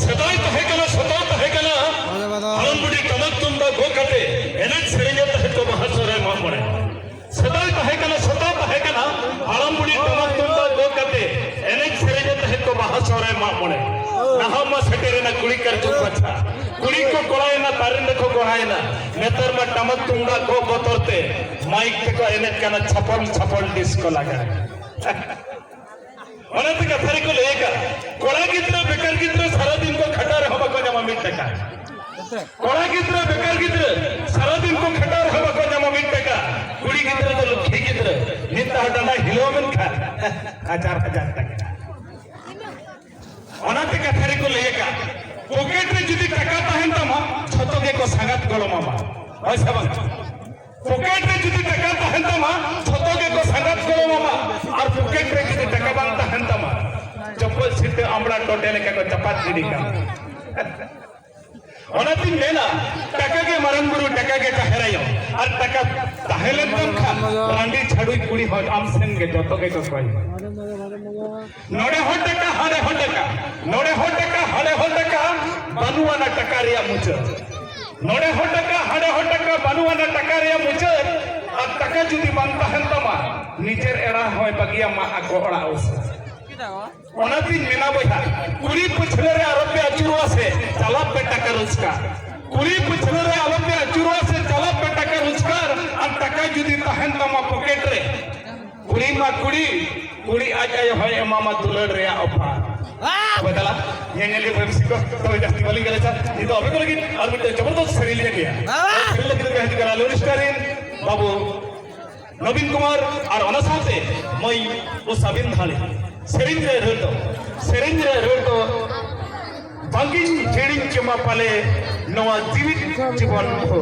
सदाई तहे कना सदा तहे कना हम बुढ़ी टमक तुम दा गो कटे एनक सेरेंगे तहे तो बहसरे मा पड़े सदाई तहे कना सदा तहे कना हम बुढ़ी टमक तुम दा गो कटे एनक सेरेंगे तहे तो बहसरे मा पड़े नहा मा सटेरे ना कुड़ी कर चुप अच्छा कुड़ी को कोड़ाए ना तारिन देखो कोड़ाए ना नेतर मा टमक तुम दा गो बतरते माइक ते को एनक कना छपल छपल डिस्को लगा অনেক কথারি কো লেকা কোড়া গিদ্রা বেকার গিদ্রা সারা দিন কো খটার হবা কো জামা মিট টাকা কোড়া গিদ্রা বেকার গিদ্রা সারা দিন কো খটার হবা কো জামা মিট টাকা কুড়ি গিদ্রা তো লক্ষ্মী গিদ্রা নিতা হটানা হিলোমেন খা 1000 টাকা অনেক কথারি কো লেকা পকেট রে যদি টাকা তাহেন তামা ছতকে কো সাগাত গলো মামা পয়সা বাং পকেট রে যদি টাকা তাহেন তামা ছতকে কো সাগাত গলো মামা আর পকেট রে যদি টাকা বাং তাহেন তামা চপ্পল ছিটে আমরা টোটে লেখা কো চাপাত গিরি কাম অনাতিন মেনা টাকাকে মারঙ্গুরু টাকাকে চাহেরাইও আর টাকা তাহেলেন তম খা রান্ডি ছাড়ুই কুড়ি হয় আম সঙ্গে যতকে কো কই নড়ে হ টাকা হাড়ে হ টাকা নড়ে হ টাকা হাড়ে হ টাকা বানুয়ানা টাকা রিয়া মুচা নড়ে হ টাকা হাড়ে হ টাকা বানুয়ানা টাকা রিয়া মুচা আর টাকা যদি বানতা হেন তামা নিজের এড়া হয় বাগিয়া মা আকো ওড়া ওসে অনাতিন মেনা বইহা কুড়ি পুছলরে আরবে আচুরু আছে চালাবে টাকা রোজগার কুড়ি পুছলরে আরবে আচুরু আছে চালাবে টাকা রোজগার আর টাকা যদি তাহেন তামা পকেট রে কুড়ি মা কুড়ি কুড়ি আজ আয় হয় মামা দুলড় রে অফার बदला ये नेली वेबसी को तो जास्ती वाली करे था ये तो अबे को लेकिन और मिटे जबरदस्त शरीर लिया गया शरीर लेकिन कहती करा लोन स्टारिन बाबू नवीन कुमार और अनसाते मई वो साबिन थाले सेरिंद्र रोडो बांगिन जेडिंग चमा पाले नवा जीवित जीवन हो